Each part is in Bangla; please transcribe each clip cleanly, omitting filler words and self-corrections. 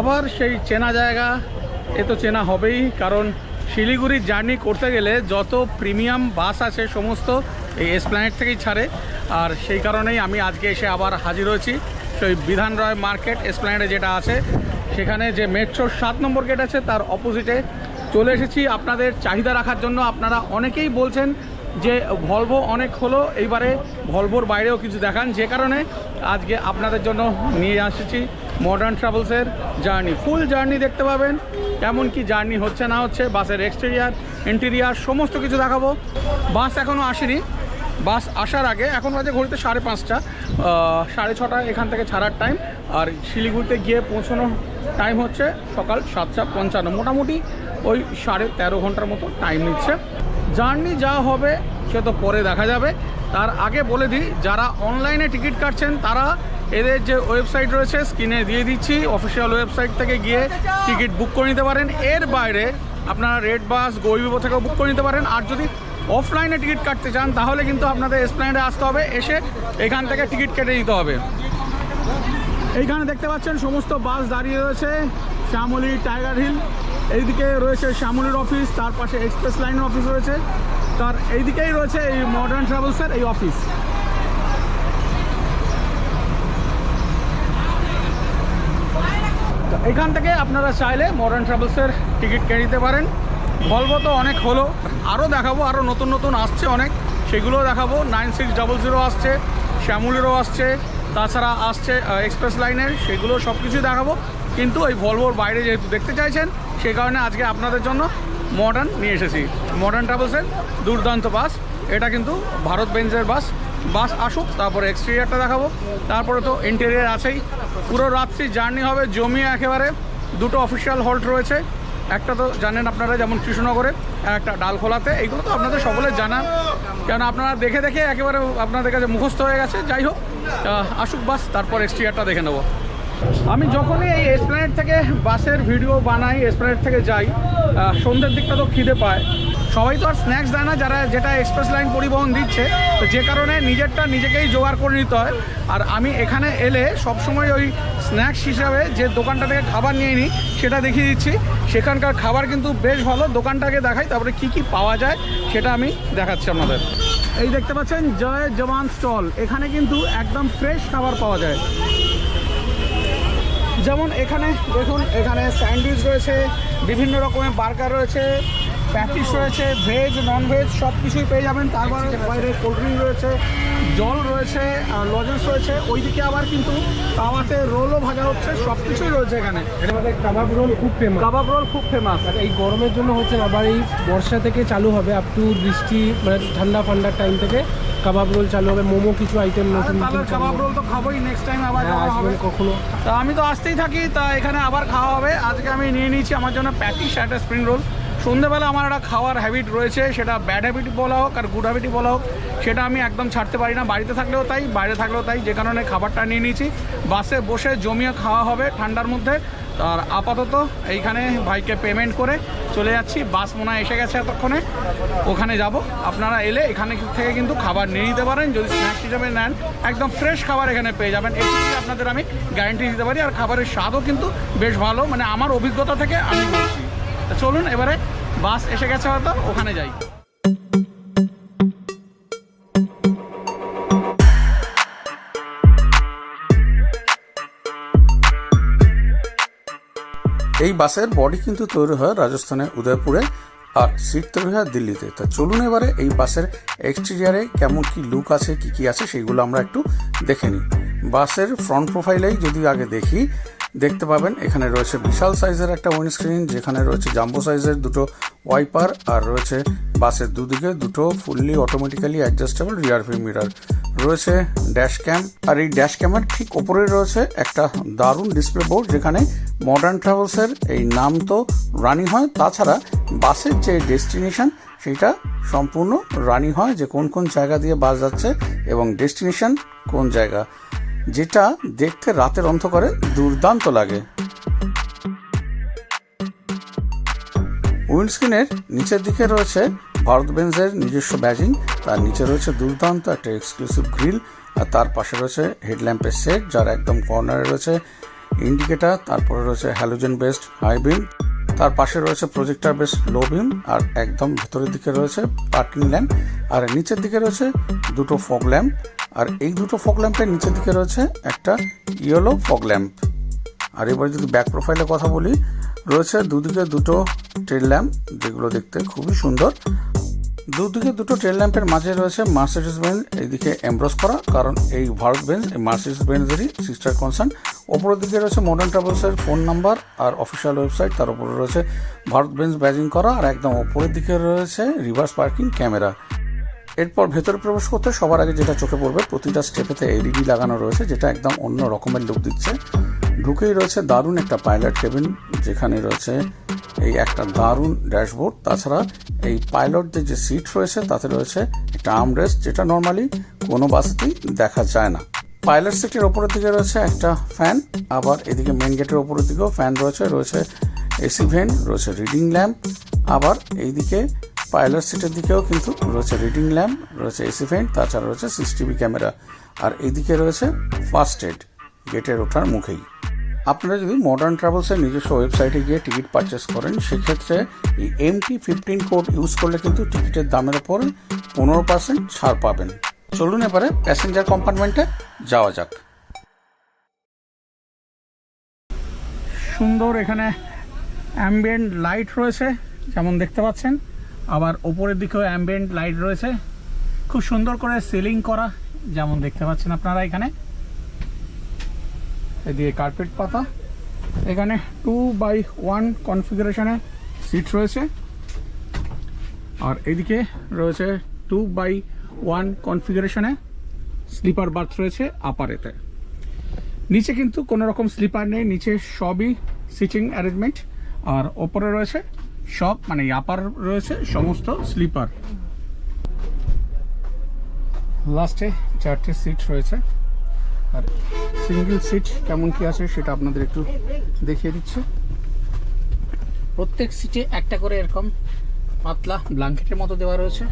আবার সেই চেনা জায়গা, এ তো চেনা হবেই, কারণ শিলিগুড়ির জার্নি করতে গেলে যত প্রিমিয়াম বাস আছে সমস্ত এই এসপ্ল্যানেড থেকেই ছাড়ে। আর সেই কারণেই আমি আজকে এসে আবার হাজির হয়েছি সেই বিধান রয় মার্কেট এসপ্ল্যানেডে যেটা আছে, সেখানে যে মেট্রোর 7 নম্বর গেট আছে তার অপোজিটে চলে এসেছি আপনাদের চাহিদা রাখার জন্য। আপনারা অনেকেই বলছেন যে ভলভো অনেক হলো, এইবারে ভলভোর বাইরেও কিছু দেখান, যে কারণে আজকে আপনাদের জন্য নিয়ে এসেছি মডার্ন ট্রাভেলসের জার্নি। ফুল জার্নি দেখতে পাবেন, কেমন কি জার্নি হচ্ছে না হচ্ছে, বাসের এক্সটেরিয়ার ইন্টেরিয়ার সমস্ত কিছু দেখাবো। বাস এখনও আসেনি, বাস আসার আগে, এখন বাজে ঘড়িতে 5:30, 6:30 এখান থেকে ছাড়ার টাইম, আর শিলিগুড়িতে গিয়ে পৌঁছানোর টাইম হচ্ছে সকাল 7:55। মোটামুটি ওই 13.5 ঘন্টার মতো টাইম নিচ্ছে। জার্নি যা হবে সে তো পরে দেখা যাবে, তার আগে বলে দিই যারা অনলাইনে টিকিট কাটছেন তারা এদের যে ওয়েবসাইট রয়েছে স্ক্রিনে দিয়ে দিচ্ছি, অফিসিয়াল ওয়েবসাইট থেকে গিয়ে টিকিট বুক করে নিতে পারেন। এর বাইরে আপনারা রেড বাস, গো-ইভো থেকেও বুক করে নিতে পারেন। আর যদি অফলাইনে টিকিট কাটতে চান তাহলে কিন্তু আপনাদের এসপ্ল্যানেডে আসতে হবে, এসে এখান থেকে টিকিট কেটে নিতে হবে। এইখানে দেখতে পাচ্ছেন সমস্ত বাস দাঁড়িয়ে রয়েছে, শ্যামলী, টাইগার হিল, এইদিকে রয়েছে শ্যামলীর অফিস, তার পাশে এক্সপ্রেস লাইনের অফিস রয়েছে, তার এইদিকেই রয়েছে এই মডার্ন ট্রাভেলসের এই অফিস। এখান থেকে আপনারা চাইলে মডার্ন ট্রাভেলসের টিকিট কেটে নিতে পারেন। ভলভো তো অনেক হলো, আরও দেখাবো, আরও নতুন নতুন আসছে অনেক, সেগুলোও দেখাবো। 9600 আসছে, শ্যামলীরও আসছে, তাছাড়া আসছে এক্সপ্রেস লাইনের, সেগুলো সব কিছুই দেখাবো। কিন্তু এই ভলভোর বাইরে যেহেতু দেখতে চাইছেন, সেই কারণে আজকে আপনাদের জন্য মডার্ন নিয়ে এসেছি। মডার্ন ট্রাভেলসের দুর্দান্ত বাস, এটা কিন্তু ভারত বেঞ্জের বাস। বাস আসুক, তারপরে এক্সটেরিয়ারটা দেখাবো, তারপরে তো ইন্টেরিয়ার আছেই। পুরো রাত্রি জার্নি হবে জমিয়ে একেবারে। দুটো অফিসিয়াল হল্ট রয়েছে, একটা তো জানেন আপনারা যেমন কৃষ্ণনগরে, একটা ডালখোলাতে। এইগুলো তো আপনাদের সকলের জানা, কেন আপনারা দেখে দেখে একেবারে আপনাদের কাছে মুখস্থ হয়ে গেছে। যাই হোক, আসুক বাস, তারপর এক্সটেরিয়ারটা দেখে নেব। আমি যখনই এই এসপ্ল্যানেড থেকে বাসের ভিডিও বানাই, এসপ্ল্যানেড থেকে যাই, সন্ধ্যের দিকটা তো খিদে পায়। সবাই তো আর স্ন্যাক্স দেয় না, যারা যেটা এক্সপ্রেস লাইন পরিবহন দিচ্ছে, তো যে কারণে নিজেরটা নিজেকেই জোগাড় করে নিতে হয়। আর আমি এখানে এলে সবসময় ওই স্ন্যাক্স হিসাবে যে দোকানটা থেকে খাবার নিয়ে নিই সেটা দেখিয়ে দিচ্ছি। সেখানকার খাবার কিন্তু বেশ ভালো, দোকানটাকে দেখাই, তারপরে কি কি পাওয়া যায় সেটা আমি দেখাচ্ছি আপনাদের। এই দেখতে পাচ্ছেন জয় জওয়ান স্টল, এখানে কিন্তু একদম ফ্রেশ খাবার পাওয়া যায়। যেমন এখানে দেখুন, এখানে স্যান্ডউইচ রয়েছে, বিভিন্ন রকমের বার্গার রয়েছে, প্যাটিস রয়েছে, ভেজ নন ভেজ সব কিছুই পেয়ে যাবেন। তার বাইরে কোল্ড ড্রিঙ্ক রয়েছে, জল রয়েছে, লজেন্স রয়েছে। ওইদিকে আবার কিন্তু তাওয়াতে রোলও ভাজা হচ্ছে, সব কিছুই রয়েছে এখানে। কাবাব রোল খুব ফেমাস, কাবাব রোল খুব ফেমাস। এই গরমের জন্য হচ্ছে, আবার এই বর্ষা থেকে চালু হবে, আপ টু বৃষ্টি মানে ঠান্ডা ফান্ডার টাইম থেকে কাবাব রোল চালু হবে। মোমো কিছু আইটেম নতুন কাবাব রোল তো খাবোই, নেক্সট টাইম আবার আসবেন কখনো। তা আমি তো আসতেই থাকি, তা এখানে আবার খাওয়া হবে। আজকে আমি নিয়ে নিয়েছি আমার জন্য প্যাটিস, একটা স্প্রিং রোল। সন্ধ্যেবেলা আমার একটা খাওয়ার হ্যাবিট রয়েছে, সেটা ব্যাড হ্যাবিট বলা হোক আর গুড হ্যাবিটই বলা হোক, সেটা আমি একদম ছাড়তে পারি না। বাড়িতে থাকলেও তাই, বাইরে থাকলেও তাই, যে কারণে খাবারটা নিয়ে নিয়েছি। বাসে বসে জমিয়ে খাওয়া হবে ঠান্ডার মধ্যে। আর আপাতত এইখানে ভাইকে পেমেন্ট করে চলে যাচ্ছি। বাস মনে হয় এসে গেছে এতক্ষণে, ওখানে যাব। আপনারা এলে এখানে থেকে কিন্তু খাবার নিয়ে নিতে পারেন, যদি স্ন্যাক্স হিসাবে নেন একদম ফ্রেশ খাবার এখানে পেয়ে যাবেন, এটুকুই আপনাদের আমি গ্যারান্টি দিতে পারি। আর খাবারের স্বাদও কিন্তু বেশ ভালো, মানে আমার অভিজ্ঞতা থেকে আমি বলছি। চলুন এবারে, বাস এসে গেছে হয়তো, ওখানে যাই। এই বাসের বডি কিন্তু তৈরি হয় রাজস্থানের উদয়পুরে, আর সিট তৈরি হয় দিল্লিতে। তা চলুন এবারে এই বাসের এক্সটেরিয়ারে কেমন কি লুক আছে, কি কি আছে সেইগুলো আমরা একটু দেখে নিই। বাসের ফ্রন্ট প্রোফাইলেই যদি আগে দেখি, দেখতে পাবেন এখানে রয়েছে বিশাল সাইজের একটা উইন্ডস্ক্রিন, যেখানে রয়েছে জাম্বো সাইজের দুটো ওয়াইপার, আর রয়েছে বাসের দুদিকে দুটো fully automatically adjustable rear view mirror, রয়েছে ড্যাশ ক্যাম। আর এই ড্যাশ ক্যামের ঠিক ওপরে রয়েছে একটা দারুণ ডিসপ্লে বোর্ড, যেখানে মডার্ন ট্রাভেলসের এই নাম তো রানিং হয়, তাছাড়া বাসের যে ডেস্টিনেশন সেটা সম্পূর্ণ রানিং হয়, যে কোন কোন জায়গা দিয়ে বাস যাচ্ছে এবং ডেস্টিনেশন কোন জায়গা, যেটা দেখতে রাতের অন্ধকারে দুর্দান্ত লাগে। উইন্ডস্ক্রিনের নিচের দিকে রয়েছে ভারত বেঞ্জের নিজস্ব ব্যাজিং, তার নিচে রয়েছে দুর্দান্ত একটা এক্সক্লুসিভ গ্রিল, আর তার পাশে রয়েছে হেডল্যাম্পের সেট, যার একদম কর্নারে রয়েছে ইন্ডিকেটার, তারপরে রয়েছে হ্যালোজেন বেসড হাই বিম, তার পাশে রয়েছে প্রজেক্টর বেসড লো বিম, আর একদম ভেতরের দিকে রয়েছে পার্কিং ল্যাম্প, আর নিচের দিকে রয়েছে দুটো ফগ ল্যাম্প, আর এই দুটো ফগ ল্যাম্পের নিচের দিকে রয়েছে একটা ইয়েলো ফগ ল্যাম্প। আর এবার যদি ব্যাক প্রোফাইলের কথা বলি, রয়েছে দুদিকে দুটো টেল ল্যাম্প, যেগুলো দেখতে খুবই সুন্দর। দুদিকে দুটো টেল ল্যাম্পের মাঝে রয়েছে মার্সিডিজ বেঞ্জ এইদিকে এমব্রস করা, কারণ এই ভারত বেঞ্জ এই মার্সিডিজ বেঞ্জেরই সিস্টার কনসার্ন। ওপরের দিকে রয়েছে মডার্ন ট্রাভেলসের ফোন নাম্বার আর অফিসিয়াল ওয়েবসাইট, তার উপরে রয়েছে ভারত বেঞ্জ ব্যাজিং করা, আর একদম ওপরের দিকে রয়েছে রিভার্স পার্কিং ক্যামেরা। এরপর ভেতরে প্রবেশ করতে সবার আগে যেটা চোখে পড়বে, প্রতিটা স্টেপেতে এলইডি লাগানো রয়েছে, যেটা একদম অন্য রকমের লুক দিচ্ছে। ঢুকেই রয়েছে দারুণ একটা পাইলট কেবিন, যেখানে রয়েছে এই একটা দারুণ ড্যাশবোর্ড। তাছাড়া এই পাইলটদের যে সিট রয়েছে তাতে রয়েছে একটা আর্মরেস্ট, যেটা নর্মালি কোনো বাসেতেই দেখা যায় না। পাইলট সিটের ওপরের দিকে রয়েছে একটা ফ্যান, আবার এদিকে মেন গেটের ওপরের দিকেও ফ্যান রয়েছে এসি ভেন্ট, রয়েছে রিডিং ল্যাম্প, আবার এইদিকে পাইলট সিটের দিকেও কিন্তু রয়েছে রিডিং ল্যাম্প, রয়েছে এসি ভেন্ট, তাছাড়া রয়েছে সিসিটিভি ক্যামেরা, আর এইদিকে রয়েছে ফার্স্ট এড গেটের ওঠার মুখেই। আপনারা যদি মডার্ন ট্রাভেলসের নিজস্ব ওয়েবসাইটে গিয়ে টিকিট পারচেস করেন, সেক্ষেত্রে এই MT15 কোড ইউজ করলে কিন্তু টিকিটের দামের ওপর 15% ছাড় পাবেন। চলুন এবারে প্যাসেঞ্জার কম্পার্টমেন্টে যাওয়া যাক। সুন্দর এখানে অ্যাম্বিয়েন্ট লাইট রয়েছে যেমন দেখতে পাচ্ছেন, আবার ওপরের দিকেও অ্যাম্বিয়েন্ট লাইট রয়েছে, খুব সুন্দর করে সিলিং করা যেমন দেখতে পাচ্ছেন আপনারা। এখানে এদিকে কার্পেট পাতা, এখানে 2x1 কনফিগারেশনে সিট রয়েছে, আর এদিকে রয়েছে 2x1 কনফিগারেশনে স্লিপার বার্থ রয়েছে আপারেতে। নিচে কিন্তু কোনো রকম স্লিপার নেই, নিচে সবই সিটিং অ্যারেঞ্জমেন্ট, আর ওপরে রয়েছে সব মানে আপার রয়েছে সমস্ত স্লিপার। লাস্টে 4টে সিট রয়েছে, আর সিঙ্গেল সিট কেমন কি আছে সেটা আপনাদের একটু দেখিয়ে দিচ্ছে। প্রত্যেক সিটে একটা করে এরকম পাতলা ব্ল্যাঙ্কেটের মতো দেওয়া রয়েছে,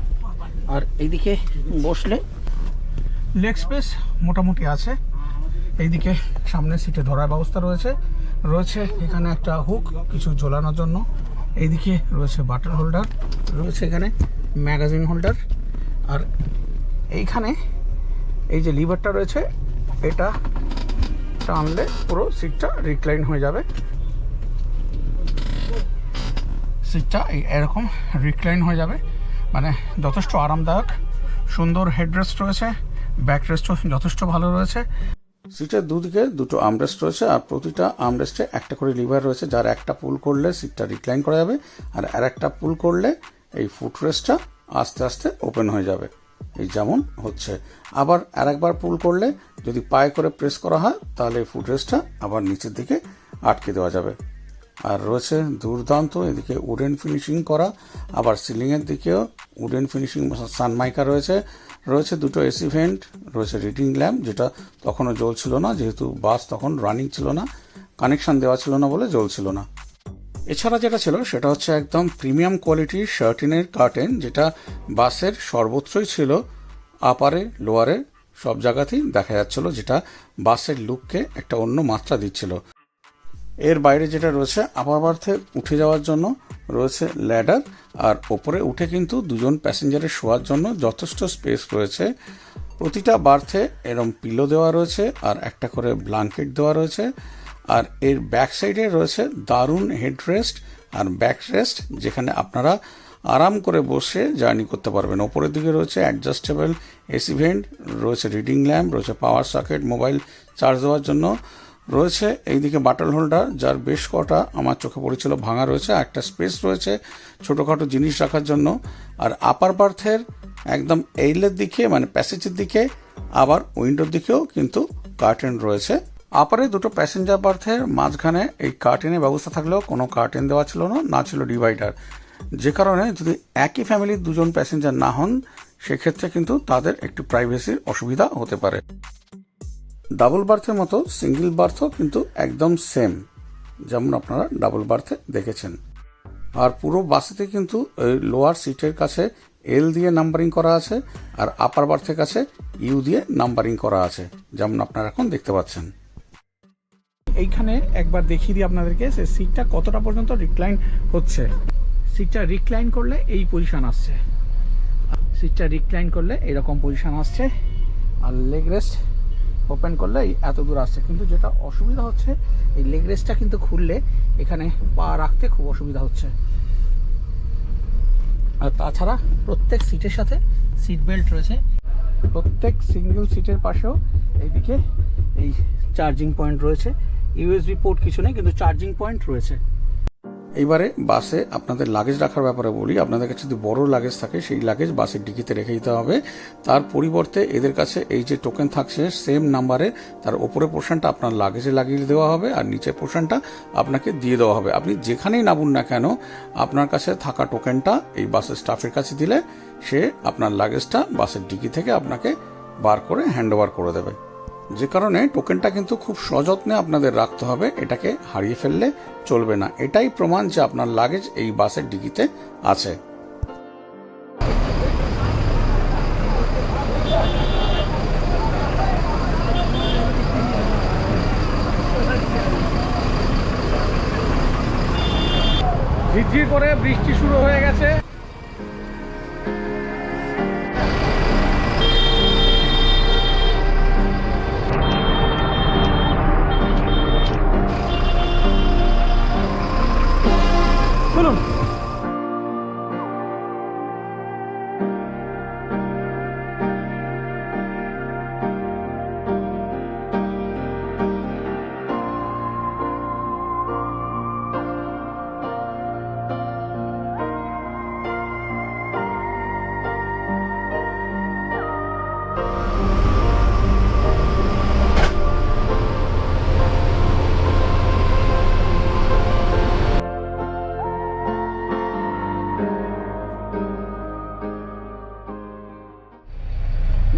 আর এইদিকে বসলে লেগ স্পেস মোটামুটি আছে। এইদিকে সামনের সিটে ধরার ব্যবস্থা রয়েছে এখানে একটা হুক কিছু ঝোলানোর জন্য, এইদিকে রয়েছে বাটন হোল্ডার, রয়েছে এখানে ম্যাগাজিন হোল্ডার, আর এইখানে এই যে লিভারটা রয়েছে এটা টানলে পুরো সিটটা রিক্লাইন হয়ে যাবে। সিটটা এরকম রিক্লাইন হয়ে যাবে, মানে যথেষ্ট আরামদায়ক। সুন্দর হেডরেস্ট রয়েছে, ব্যাক রেস্টও যথেষ্ট ভালো রয়েছে। সিটের দুদিকে দুটো আর্মরেস্ট রয়েছে, আর প্রতিটা আর্মরেস্টে একটা করে লিভার রয়েছে, যার একটা পুল করলে সিটটা রিক্লাইন করা যাবে, আর একটা পুল করলে এই ফুটরেস্টটা আস্তে আস্তে ওপেন হয়ে যাবে, এই যেমন হচ্ছে। আবার আরেকবার পুল করলে যদি পায়ে করে প্রেস করা হয় তাহলে ফুটরেস্টটা আবার নিচের দিকে আটকে দেওয়া যাবে। আর রয়েছে দুর্দান্ত এদিকে উডেন ফিনিশিং করা, আবার সিলিংয়ের দিকেও উডেন ফিনিশিং সানমাইকা রয়েছে দুটো এসি ভেন্ট, রয়েছে রিডিং ল্যাম্প, যেটা তখনও জ্বলছিল না যেহেতু বাস তখন রানিং ছিল না, কানেকশন দেওয়া ছিল না বলে জ্বলছিল না। এছাড়া যেটা ছিল সেটা হচ্ছে একদম প্রিমিয়াম কোয়ালিটির শার্টিনের কার্টেন, যেটা বাসের সর্বত্রই ছিল, আপারে লোয়ারে সব জায়গাতেই দেখা যাচ্ছিল, যেটা বাসের লুককে একটা অন্য মাত্রা দিচ্ছিল। এর বাইরে যেটা রয়েছে আপার বার্থে উঠে যাওয়ার জন্য রয়েছে ল্যাডার, আর ওপরে উঠে কিন্তু দুজন প্যাসেঞ্জারের শোয়ার জন্য যথেষ্ট স্পেস রয়েছে। প্রতিটা বার্থে এরম পিলো দেওয়া রয়েছে, আর একটা করে ব্ল্যাঙ্কেট দেওয়া রয়েছে, আর এর ব্যাক সাইডে রয়েছে দারুণ হেডরেস্ট আর ব্যাক রেস্ট, যেখানে আপনারা আরাম করে বসে জার্নি করতে পারবেন। ওপরের দিকে রয়েছে অ্যাডজাস্টেবল এসি ভেন্ট, রয়েছে রিডিং ল্যাম্প, রয়েছে পাওয়ার সকেট, মোবাইল চার্জ দেওয়ার জন্য রয়েছে এইদিকে বাটন হোল্ডার, যার বেশ কটা আমার চোখে পড়েছিল ভাঙা রয়েছে, একটা স্পেস রয়েছে ছোটোখাটো জিনিস রাখার জন্য। আর আপার বার্থের একদম এইলের দিকে মানে প্যাসেজের দিকে আবার উইন্ডোর দিকেও কিন্তু কার্টেন রয়েছে। আপারে দুটো প্যাসেঞ্জার বার্থের মাঝখানে এই কার্টেনের ব্যবস্থা থাকলেও কোনো কার্টেন দেওয়া ছিল না ছিল ডিভাইডার, যে কারণে যদি একই ফ্যামিলির দুজন প্যাসেঞ্জার না হন সেক্ষেত্রে কিন্তু তাদের একটু প্রাইভেসির অসুবিধা হতে পারে। ডাবল বার্থের মতো সিঙ্গেল বার্থও কিন্তু একদম সেম, যেমন আপনারা ডাবল বার্থে দেখেছেন। আর পুরো বাসেতে কিন্তু এই লোয়ার সিটের কাছে এল দিয়ে নাম্বারিং করা আছে, আর আপার বার্থের কাছে ইউ দিয়ে নাম্বারিং করা আছে, যেমন আপনারা এখন দেখতে পাচ্ছেন। এইখানে একবার দেখিয়ে দিই আপনাদেরকে সে সিটটা কতটা পর্যন্ত রিক্লাইন হচ্ছে। সিটটা রিক্লাইন করলে এই পজিশন আসছে, সিটটা রিক্লাইন করলে এরকম পজিশন আসছে, আর লেগ রেস্ট ওপেন করলে এত দূর আসছে। কিন্তু যেটা অসুবিধা হচ্ছে এই লেগ রেস্টটা কিন্তু খুললে এখানে পা রাখতে খুব অসুবিধা হচ্ছে। আর তাছাড়া প্রত্যেক সিটের সাথে সিট বেল্ট রয়েছে, প্রত্যেক সিঙ্গেল সিটের পাশেও এইদিকে এই চার্জিং পয়েন্ট রয়েছে। ইউএসবি পোর্ট কিছু নেই, কিন্তু চার্জিং পয়েন্ট রয়েছে। এইবারে বাসে আপনাদের লাগেজ রাখার ব্যাপারে বলি। আপনাদের কাছে যদি বড় লাগেজ থাকে সেই লাগেজ বাসের ডিকিতে রেখে দিতে হবে। তার পরিবর্তে এদের কাছে এই যে টোকেন থাকছে সেম নাম্বারে, তার ওপরের পোর্শনটা আপনার লাগেজে লাগিয়ে দেওয়া হবে আর নিচের পোর্শনটা আপনাকে দিয়ে দেওয়া হবে। আপনি যেখানেই নামুন না কেন আপনার কাছে থাকা টোকেনটা এই বাসের স্টাফের কাছে দিলে সে আপনার লাগেজটা বাসের ডিকি থেকে আপনাকে বার করে হ্যান্ড ওভার করে দেবে। যে কারণে টোকেনটা কিন্তু খুব সযত্নে আপনাদের রাখতে হবে, এটাকে হারিয়ে ফেললে চলবে না। এটাই প্রমাণ যে আপনার লাগেজ এই বাসের ডিকিতে আছে। ঝিরঝির করে বৃষ্টি শুরু হয়ে গেছে। চলুন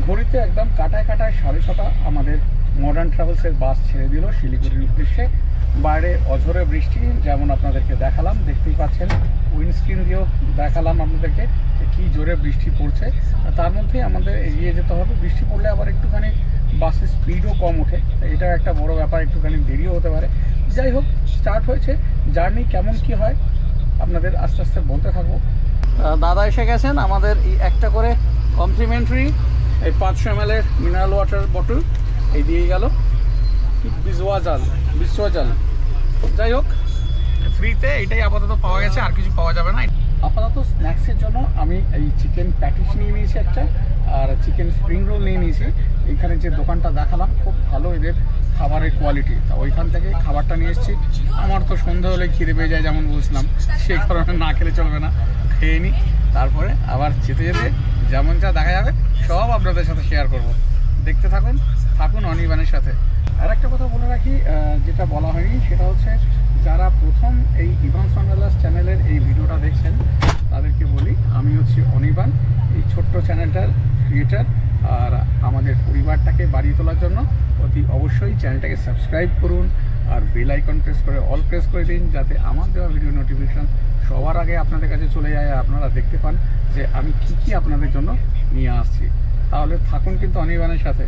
ঘড়িতে একদম কাটায় কাটায় 6:30 আমাদের মডার্ন ট্রাভেলসের বাস ছেড়ে দিল শিলিগুড়ির উদ্দেশ্যে। বাইরে অঝরে বৃষ্টি, যেমন আপনাদেরকে দেখালাম, দেখতেই পাচ্ছেন উইন্ডস্ক্রিন দিয়েও দেখালাম আপনাদেরকে যে কী জোরে বৃষ্টি পড়ছে। তার মধ্যেই আমাদের এগিয়ে যেতে হবে। বৃষ্টি পড়লে আবার একটুখানি বাসের স্পিডও কম ওঠে, এটা একটা বড় ব্যাপার, একটুখানি দেরিও হতে পারে। যাই হোক, স্টার্ট হয়েছে। জার্নি কেমন কি হয় আপনাদের আস্তে আস্তে বলতে থাকবো। দাদা এসে গেছেন, আমাদের এই একটা করে কমপ্লিমেন্টারি এই 500 ml এর মিনারেল ওয়াটার বটল এই দিয়ে গেল। বিশ্বজাল যাই হোক, ফ্রিতে এটাই আপাতত পাওয়া গেছে, আর কিছু পাওয়া যাবে না। আপাতত স্ন্যাক্সের জন্য আমি এই চিকেন প্যাটিস নিয়ে নিয়েছি একটা, আর চিকেন স্প্রিং রোল নিয়ে নিয়েছি। এইখানে যে দোকানটা দেখালাম খুব ভালো এদের খাবারের কোয়ালিটি, তা ওইখান থেকে খাবারটা নিয়ে এসেছি। আমার তো সন্ধে হলে খিদে পেয়ে যায় যেমন বুঝলাম, সেই কারণে না খেলে চলবে না, খেয়ে নিই। তারপরে আবার যেতে যেতে যেমন যা দেখা যাবে সব আপনাদের সাথে শেয়ার করব। দেখতে থাকুন অনির্বাণের সাথে। আর একটা কথা বলে রাখি, যেটা বলা হয়নি, সেটা হচ্ছে যারা প্রথম এই ইভান সন্ডালাস চ্যানেলের এই ভিডিওটা দেখছেন তাদেরকে বলি, আমি হচ্ছি অনির্বাণ, এই ছোট্ট চ্যানেলটার ক্রিয়েটার। আর আমাদের পরিবারটাকে বাড়িয়ে তোলার জন্য অতি অবশ্যই চ্যানেলটাকে সাবস্ক্রাইব করুন আর বেল আইকন প্রেস করে অল প্রেস করে দিন, যাতে আমার দেওয়া ভিডিও নোটিফিকেশান সবার আগে আপনাদের কাছে চলে যায়, আপনারা দেখতে পান যে আমি কী আপনাদের জন্য নিয়ে আসছি। তাহলে থাকুন কিন্তু অনির্বাণের সাথে।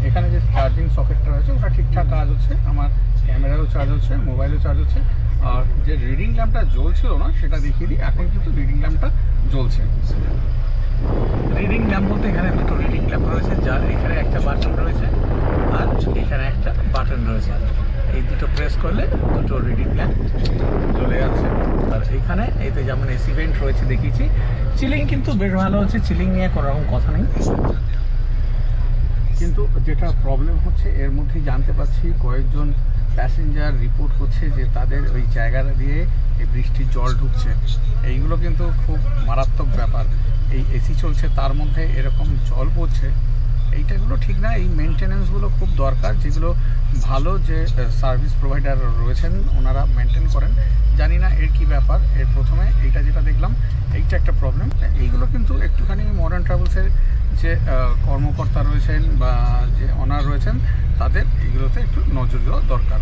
এখানে যে চার্জিং সকেটটা রয়েছে ওটা ঠিকঠাক কাজ হচ্ছে, আমার ক্যামেরারও চার্জ হচ্ছে, মোবাইলও চার্জ হচ্ছে। আর যে রিডিং ল্যাম্পটা জ্বলছিল না সেটা দেখিয়ে দিই, এখন কিন্তু রিডিং ল্যাম্পটা জ্বলছে। রিডিং ল্যাম্প বলতে এখানে দুটো রিডিং ল্যাম্প রয়েছে, যার এখানে একটা বাটন রয়েছে আর এখানে একটা বাটন রয়েছে। এই দুটো প্রেস করলে দুটো রিডিং ল্যাম্প জ্বলে যাচ্ছে। আর এইখানে এতে যেমন এসি ভেন্ট রয়েছে দেখিয়েছি। চিলিং কিন্তু বেশ ভালো হচ্ছে, চিলিং নিয়ে কোনো রকম কথা নেই। কিন্তু যেটা প্রবলেম হচ্ছে, এর মধ্যেই জানতে পারছি কয়েকজন প্যাসেঞ্জার রিপোর্ট করছে যে তাদের ওই জায়গাটা দিয়ে এই বৃষ্টির জল ঢুকছে। এইগুলো কিন্তু খুব মারাত্মক ব্যাপার। এই এসি চলছে তার মধ্যে এরকম জল পড়ছে, এইটাগুলো ঠিক না। এই মেনটেন্যান্সগুলো খুব দরকার, যেগুলো ভালো যে সার্ভিস প্রোভাইডার রয়েছেন ওনারা মেনটেন করেন। জানি না এর কি ব্যাপার। এর প্রথমে এইটা যেটা দেখলাম এইটা একটা প্রবলেম। এইগুলো কিন্তু একটুখানি মডার্ন ট্রাভেলসের যে কর্মকর্তা রয়েছেন বা যে ওনার রয়েছেন তাদের এইগুলোতে একটু নজর দেওয়া দরকার।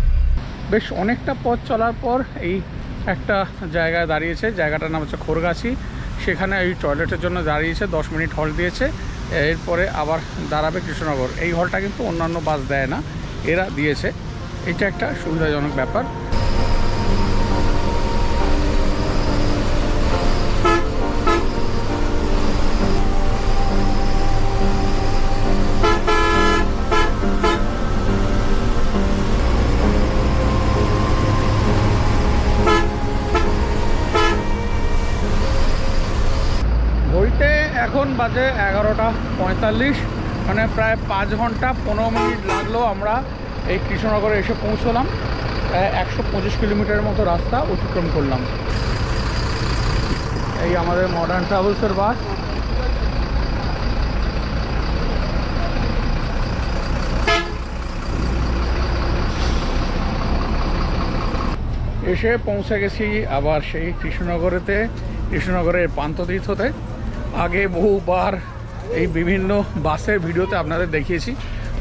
বেশ অনেকটা পথ চলার পর এই একটা জায়গায় দাঁড়িয়েছে, জায়গাটার নাম হচ্ছে খোরগাছি। সেখানে এই টয়লেটের জন্য দাঁড়িয়েছে, 10 মিনিট হল্ট দিয়েছে। এরপরে আবার দাঁড়াবে কৃষ্ণনগর। এই হলটা কিন্তু অন্যান্য বাস দেয় না, এরা দিয়েছে। এটা একটা সুবিধাজনক ব্যাপার। ঘড়িতে এখন বাজে 11:45, মানে প্রায় 5 ঘন্টা 15 মিনিট লাগলো আমরা এই কৃষ্ণনগরে এসে পৌঁছলাম। 125 কিলোমিটারের মতো রাস্তা অতিক্রম করলাম। এই আমাদের মডার্ন ট্রাভেলসের বাস। এসে পৌঁছে গেছি আবার সেই কৃষ্ণনগরের পান্থতীর্থতে। আগে বহুবার এই বিভিন্ন বাসের ভিডিওতে আপনাদের দেখিয়েছি।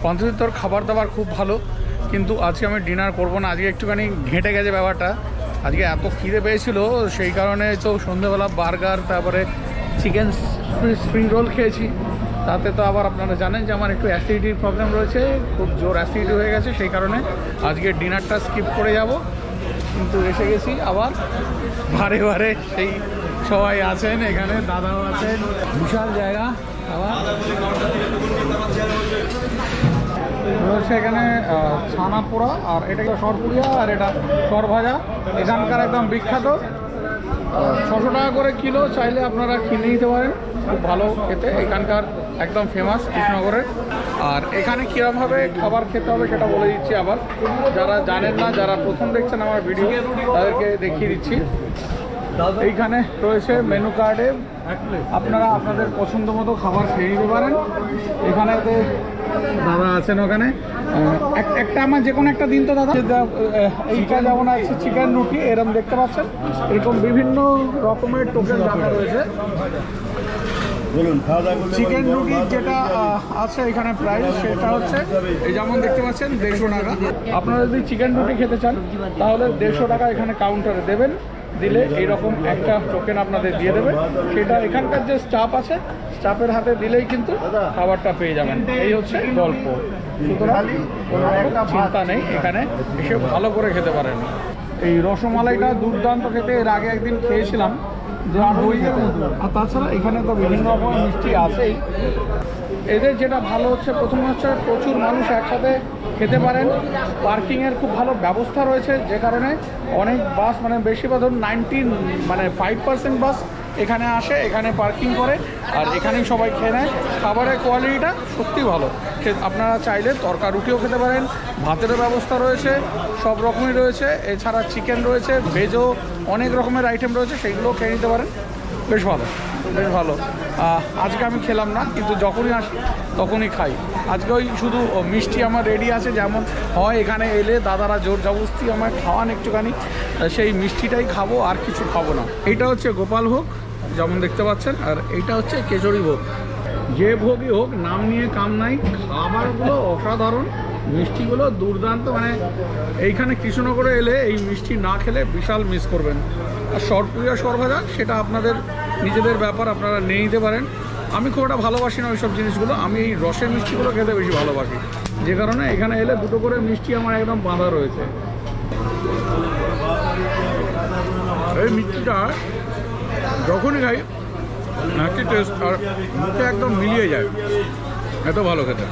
পান্থতীর্থর খাবার দাবার খুব ভালো, কিন্তু আজকে আমি ডিনার করব না। আজকে একটুখানি ঘেঁটে গেছে ব্যাপারটা। আজকে এত খিদে পেয়েছিল, সেই কারণে তো সন্ধ্যেবেলা বার্গার, তারপরে চিকেন স্প্রিং রোল খেয়েছি। তাতে তো আবার আপনারা জানেন যে আমার একটু অ্যাসিডিটির প্রবলেম রয়েছে, খুব জোর অ্যাসিডিটি হয়ে গেছে। সেই কারণে আজকে ডিনারটা স্কিপ করে যাব। কিন্তু এসে গেছি আবার ভারে ভারে, সেই সবাই আছেন এখানে, দাদাও আছেন। বিশাল জায়গা। আবার রয়েছে এখানে ছানা পোড়া, আর এটা সরপুরিয়া, আর এটা সরভাজা। এখানকার একদম বিখ্যাত। 600 টাকা করে কিলো, চাইলে আপনারা কিনে নিতে পারেন। খুব ভালো খেতে, এখানকার একদম ফেমাস কৃষ্ণনগরের। আর এখানে কীরকমভাবে খাবার খেতে হবে সেটা বলে দিচ্ছি আবার, যারা জানেন না, যারা প্রথম দেখছেন আমার ভিডিও তাদেরকে দেখিয়ে দিচ্ছি। এইখানে রয়েছে মেনু কার্ডে, আপনারা আপনাদের পছন্দ মতো খাবার খেয়ে নিতে পারেন। এখানেতে দাদা আছেন, ওখানে একটা আমার যে কোনো একটা দিন তো দাদা। এইটা যেমন আছে চিকেন রুটি, এরকম দেখতে পাচ্ছেন, এরকম বিভিন্ন রকমের টোকেন রাখা রয়েছে। চিকেন রুটি যেটা আছে এখানে প্রাইস, সেটা হচ্ছে এই যেমন দেখতে পাচ্ছেন 150 টাকা। আপনারা যদি চিকেন রুটি খেতে চান তাহলে 150 টাকা এখানে কাউন্টারে দেবেন। দিলে এইরকম একটা টোকেন আপনাদের দিয়ে দেবে। সেটা এখানকার যে স্টাফ আছে, স্টাফের হাতে দিলেই কিন্তু খাবারটা পেয়ে যাবেন। এই হচ্ছে গল্প। সুতরাং কোনো চিন্তা নেই, এখানে এসে ভালো করে খেতে পারেন। এই রসমালাইটা দুর্দান্ত খেতে, এর আগে একদিন খেয়েছিলাম, আর তাছাড়া এখানে তো বিভিন্ন রকমের মিষ্টি আছেই। এদের যেটা ভালো হচ্ছে, প্রথমে হচ্ছে প্রচুর মানুষ একসাথে খেতে পারেন। পার্কিংয়ের খুব ভালো ব্যবস্থা রয়েছে, যে কারণে অনেক বাস, মানে বেশিরভাগ ধরুন 5% বাস এখানে আসে, এখানে পার্কিং করে, আর এখানেই সবাই খেয়ে নেয়। খাবারের কোয়ালিটিটা সত্যি ভালো। আপনারা চাইলে তরকা রুটিও খেতে পারেন, ভাতেরও ব্যবস্থা রয়েছে, সব রকমই রয়েছে। এছাড়া চিকেন রয়েছে, ভেজও অনেক রকমের আইটেম রয়েছে, সেইগুলোও খেয়ে নিতে পারেন। বেশ ভালো, বেশ ভালো। আজকে আমি খেলাম না, কিন্তু যখনই আসি তখনই খাই। আজকে ওই শুধু মিষ্টি আমার রেডি আছে, যেমন হয় এখানে এলে দাদারা জোর জবরদস্তি আমায় খাওয়ান একটুখানি, সেই মিষ্টিটাই খাবো, আর কিছু খাবো না। এইটা হচ্ছে গোপাল ভোগ যেমন দেখতে পাচ্ছেন, আর এইটা হচ্ছে কেশরী ভোগ। যে ভোগই হোক, নাম নিয়ে কাম নাই। খাবারগুলো অসাধারণ, মিষ্টিগুলো দুর্দান্ত। মানে এইখানে কৃষ্ণনগরে এলে এই মিষ্টি না খেলে বিশাল মিস করবেন। আর সরপুরিয়া সরভাজা সেটা আপনাদের নিজেদের ব্যাপার, আপনারা নিয়ে নিতে পারেন। আমি খুব একটা ভালোবাসি না ওই সব জিনিসগুলো, আমি এই রসের মিষ্টিগুলো খেতে বেশি ভালোবাসি, যে কারণে এখানে এলে দুটো করে মিষ্টি আমার একদম বাঁধা রয়েছে। এই মিষ্টিটা যখনই খাই নাকি টেস্ট আর মুখে একদম মিলিয়ে যায়, এত ভালো খেতে।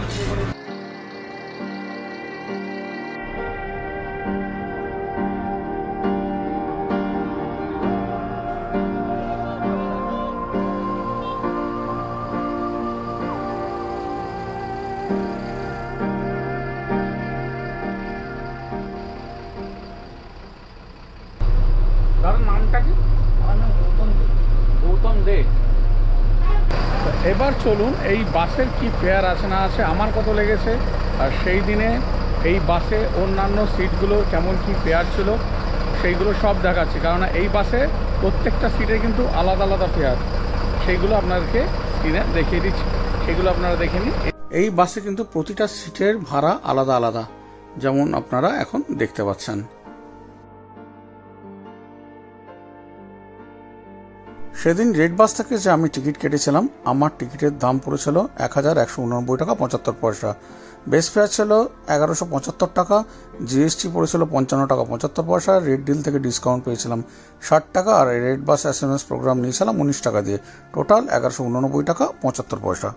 দাদার নামটা কি? গৌতম দে। এবার চলুন এই বাসের কি ফেয়ার আছে না আছে, আমার কত লেগেছে, আর সেই দিনে এই বাসে অন্যান্য সিটগুলো কেমন কি ফেয়ার ছিল সেইগুলো সব দেখাচ্ছি। কারণ এই বাসে প্রত্যেকটা সিটে কিন্তু আলাদা আলাদা ফেয়ার, সেইগুলো আপনাদেরকে স্ক্রিনে দেখিয়ে দিচ্ছি, সেগুলো আপনারা দেখে নিন। এই বাসে কিন্তু প্রতিটা সিটের ভাড়া আলাদা আলাদা, যেমন আপনারা এখন দেখতে পাচ্ছেন। সেদিন রেড বাস থেকে যে আমি টিকিট কেটেছিলাম, আমার টিকিটের দাম পড়েছিল 1189 টাকা 75 পয়সা। বেস ফেয়ার ছিল 1175 টাকা, জিএসটি পড়েছিল 55 টাকা 75 পয়সা। রেড ডিল থেকে ডিসকাউন্ট পেয়েছিলাম 60 টাকা, আর রেড বাস SMS প্রোগ্রাম নিয়েছিলাম 19 টাকা দিয়ে। টোটাল 1189 টাকা 75 পয়সা।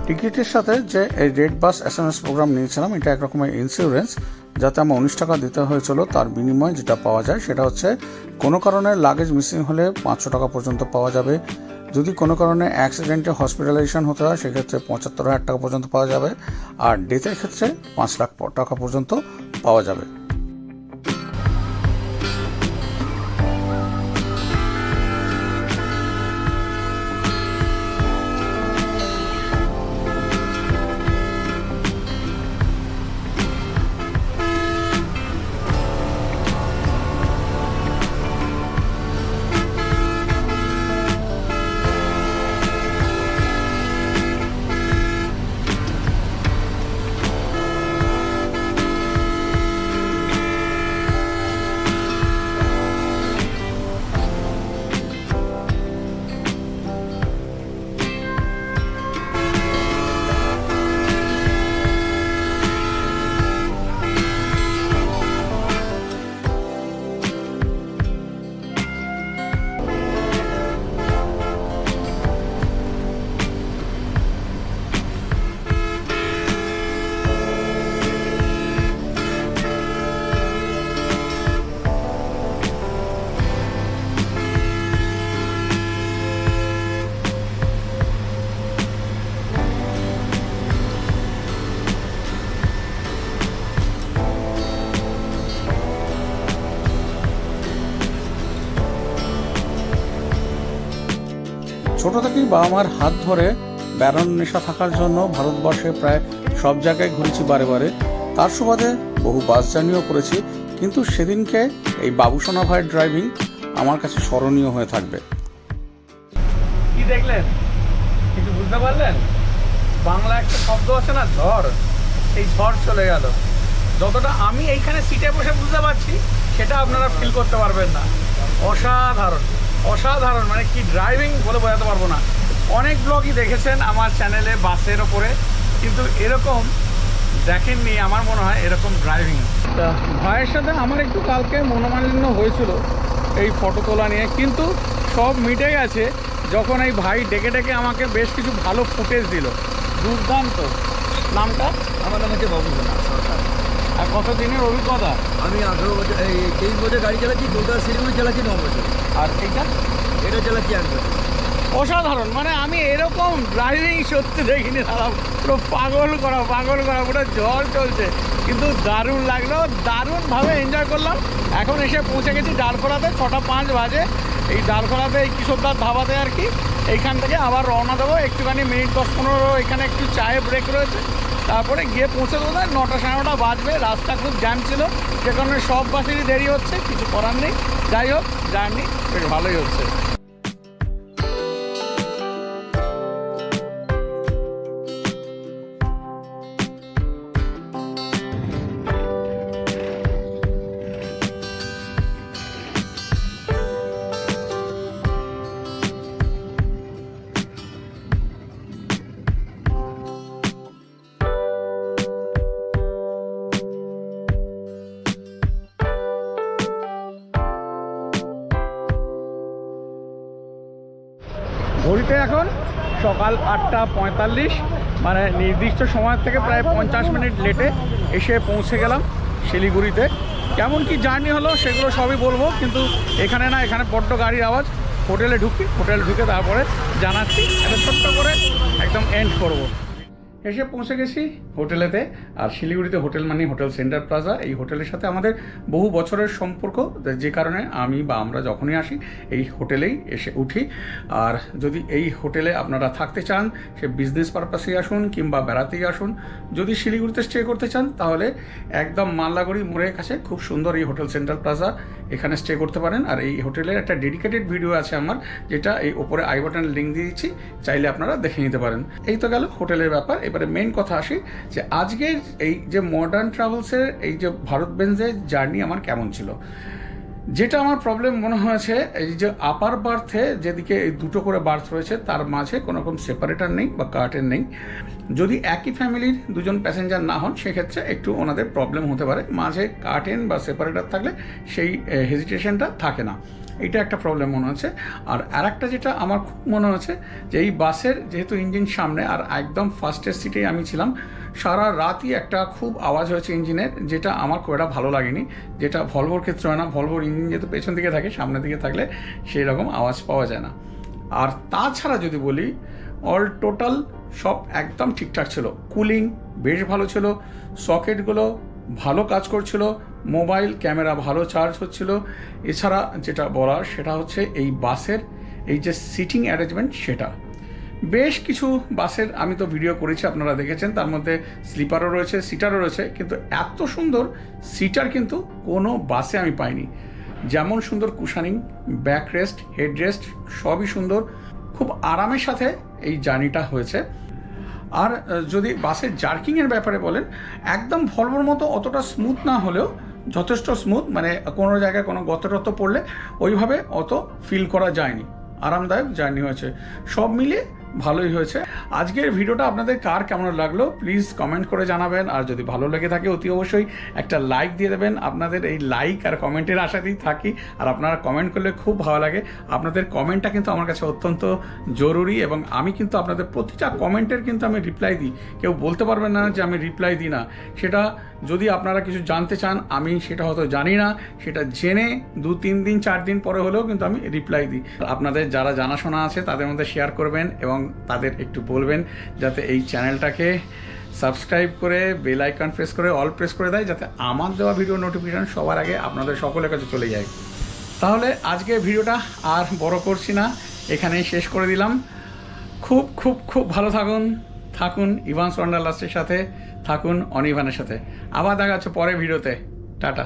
টিকিটের সাথে যে এই রেড বাস SMS প্রোগ্রাম নিয়েছিলাম, এটা একরকমের ইন্স্যুরেন্স, যাতে আমার 19 টাকা দিতে হয়েছিল। তার বিনিময়ে যেটা পাওয়া যায় সেটা হচ্ছে কোনো কারণে লাগেজ মিসিং হলে 500 টাকা পর্যন্ত পাওয়া যাবে। যদি কোনো কারণে অ্যাক্সিডেন্টে হসপিটালাইজেশন হতে হয় সেক্ষেত্রে 75,000 টাকা পর্যন্ত পাওয়া যাবে, আর ডেথের ক্ষেত্রে 5 লাখ টাকা পর্যন্ত পাওয়া যাবে। ছোট থেকেই বাবা মার হাত ধরে বেড়ানোর নেশা থাকার জন্য ভারতবর্ষে প্রায় সব জায়গায় ঘুরেছি বারে বারে। তার সুবাদে বহু বাস জার্নিও করেছি, কিন্তু সেদিনকে এই বাবুসোনা ভাইয়ের ড্রাইভিং আমার কাছে স্মরণীয় হয়ে থাকবে। কি দেখলেন, কিছু বুঝতে পারলেন? বাংলা একটা শব্দ আছে না, ঝড়, এই ঝড় চলে গেল। যতটা আমি এইখানে সিটে বসে বুঝতে পারছি সেটা আপনারা ফিল করতে পারবেন না। অসাধারণ অসাধারণ, মানে কি ড্রাইভিং বলে বোঝাতে পারবো না। অনেক ব্লগই দেখেছেন আমার চ্যানেলে বাসের ওপরে, কিন্তু এরকম দেখেননি আমার মনে হয় এরকম ড্রাইভিং। তা ভাইয়ের সাথে আমার একটু কালকে মনোমালিন্য হয়েছিল এই ফটো তোলা নিয়ে, কিন্তু সব মিটে গেছে যখন এই ভাই ডেকে ডেকে আমাকে বেশ কিছু ভালো ফুটেজ দিল। দুর্দান্ত। নামটা? আমার নাম হচ্ছে বাবুসোনা সরকার। আর কত দিনের অভিজ্ঞতা? আমি 18 বছর, এই 23 বছর গাড়ি চালাচ্ছি। কলকাতা শিলিগুড়ি চালাচ্ছি 9 বছর। আর এটা চালাচ্ছি 1 বছর। অসাধারণ, মানে আমি এরকম ড্রাইভিং সত্যি দেখিনি দাদা। পুরো পাগল করা পুরো ঝড় চলছে, কিন্তু দারুণ লাগলো, দারুণভাবে এনজয় করলাম। এখন এসে পৌঁছে গেছি ডালখোলাতে, 6টা 5 বাজে। এই ডালখোলাতে এই কিশোরদার ধাবাতে আর কি। এইখান থেকে আবার রওনা দেবো, একটুখানি মিনিট 10-15 এখানে একটু চায়ে ব্রেক রয়েছে, তারপরে গিয়ে পৌঁছে দেবো। 9টা 9:30 বাজবে। রাস্তা খুব জ্যাম ছিল, যে কারণে সব বাসেরই দেরি হচ্ছে, কিছু করার নেই। যাই হোক, জার্নি বেশ ভালোই হচ্ছে। ঘড়িতে এখন সকাল 8টা 45, মানে নির্দিষ্ট সময় থেকে প্রায় 50 মিনিট লেটে এসে পৌঁছে গেলাম শিলিগুড়িতে। কেমন কি জার্নি হলো সেগুলো সবই বলবো, কিন্তু এখানে না, এখানে বড্ড গাড়ির আওয়াজ। হোটেলে ঢুকে তারপরে জানাচ্ছি, একটা ছোট্ট করে একদম এন্ড করবো। এসে পৌঁছে গেছি হোটেলেতে। আর শিলিগুড়িতে হোটেল মানে হোটেল সেন্টার প্লাজা। এই হোটেলের সাথে আমাদের বহু বছরের সম্পর্ক, যে কারণে আমি বা আমরা যখনই আসি এই হোটেলেই এসে উঠি। আর যদি এই হোটেলে আপনারা থাকতে চান, সে বিজনেস পারপাসেই আসুন কিংবা বেড়াতেই আসুন, যদি শিলিগুড়িতে স্টে করতে চান তাহলে একদম মাল্লাগুড়ি মোড়ের কাছে খুব সুন্দর এই হোটেল সেন্টার প্লাজা, এখানে স্টে করতে পারেন। আর এই হোটেলের একটা ডেডিকেটেড ভিডিও আছে আমার, যেটা এই ওপরে আই বাটনের লিঙ্ক দিয়ে দিচ্ছি, চাইলে আপনারা দেখে নিতে পারেন। এই তো গেল হোটেলের ব্যাপার। এবারে মেন কথা আসি যে আজকের এই যে মডার্ন ট্রাভেলসের এই যে ভারত বেঞ্জের জার্নি আমার কেমন ছিল। যেটা আমার প্রবলেম মনে হয়েছে, এই যে আপার বার্থে যেদিকে এই দুটো করে বার্থ রয়েছে তার মাঝে কোনো রকম সেপারেটার নেই বা কার্টেন নেই। যদি একই ফ্যামিলির দুজন প্যাসেঞ্জার না হন সেক্ষেত্রে একটু ওনাদের প্রবলেম হতে পারে, মাঝে কার্টেন বা সেপারেটার থাকলে সেই হেজিটেশনটা থাকে না, এটা একটা প্রবলেম মনে হচ্ছে। আর আরেকটা যেটা আমার খুব মনে হচ্ছে যে এই বাসের যেহেতু ইঞ্জিন সামনে আর একদম ফার্স্টের সিটেই আমি ছিলাম, সারা রাতই একটা খুব আওয়াজ হয়েছে ইঞ্জিনের, যেটা আমার খুব একটা ভালো লাগেনি, যেটা ভলভোর ক্ষেত্রে হয় না। ভলভোর ইঞ্জিন যেহেতু পেছন দিকে থাকে, সামনের দিকে থাকলে সেই রকম আওয়াজ পাওয়া যায় না। আর তাছাড়া যদি বলি অল টোটাল সব একদম ঠিকঠাক ছিল, কুলিং বেশ ভালো ছিল, সকেটগুলো ভালো কাজ করছিল, মোবাইল ক্যামেরা ভালো চার্জ হচ্ছিল। এছাড়া যেটা বলার সেটা হচ্ছে এই বাসের এই যে সিটিং অ্যারেঞ্জমেন্ট, সেটা বেশ কিছু বাসের আমি তো ভিডিও করেছি, আপনারা দেখেছেন, তার মধ্যে স্লিপারও রয়েছে, সিটারও রয়েছে, কিন্তু এত সুন্দর সিটার কিন্তু কোনো বাসে আমি পাইনি। যেমন সুন্দর কুশানিং, ব্যাক রেস্ট, হেড রেস্ট সবই সুন্দর, খুব আরামের সাথে এই জার্নিটা হয়েছে। আর যদি বাসের জার্কিংয়ের ব্যাপারে বলেন, একদম ভলভোর মতো অতটা স্মুথ না হলেও যথেষ্ট স্মুথ, মানে কোনো জায়গায় কোনো গতরত পড়লে ওইভাবে অত ফিল করা যায়নি, আরামদায়ক জার্নি হয়েছে। সব মিলিয়ে ভালোই হয়েছে। আজকের ভিডিওটা আপনাদের কার কেমন লাগলো প্লিজ কমেন্ট করে জানাবেন, আর যদি ভালো লেগে থাকে অতি অবশ্যই একটা লাইক দিয়ে দেবেন। আপনাদের এই লাইক আর কমেন্টের আশাতেই থাকি, আর আপনারা কমেন্ট করলে খুব ভালো লাগে। আপনাদের কমেন্টটা কিন্তু আমার কাছে অত্যন্ত জরুরি, এবং আমি কিন্তু আপনাদের প্রতিটা কমেন্টের কিন্তু আমি রিপ্লাই দিই। কেউ বলতে পারবেন না যে আমি রিপ্লাই দিই না। সেটা যদি আপনারা কিছু জানতে চান, আমি সেটা হয়তো জানি না, সেটা জেনে 2-3 দিন 4 দিন পরে হলেও কিন্তু আমি রিপ্লাই দিই। আপনাদের যারা জানাশোনা আছে তাদের মধ্যে শেয়ার করবেন, এবং তাদের একটু বলবেন যাতে এই চ্যানেলটাকে সাবস্ক্রাইব করে বেল আইকন প্রেস করে অল প্রেস করে দেয়, যাতে আমার দেওয়া ভিডিও নোটিফিকেশান সবার আগে আপনাদের সকলের কাছে চলে যায়। তাহলে আজকে ভিডিওটা আর বড় করছি না, এখানেই শেষ করে দিলাম। খুব খুব খুব ভালো থাকুন ইভান্স ওয়ান্ডারলাস্টের সাথে, থাকুন অনিভানের সাথে। আবার দেখা হচ্ছে পরের ভিডিওতে। টাটা।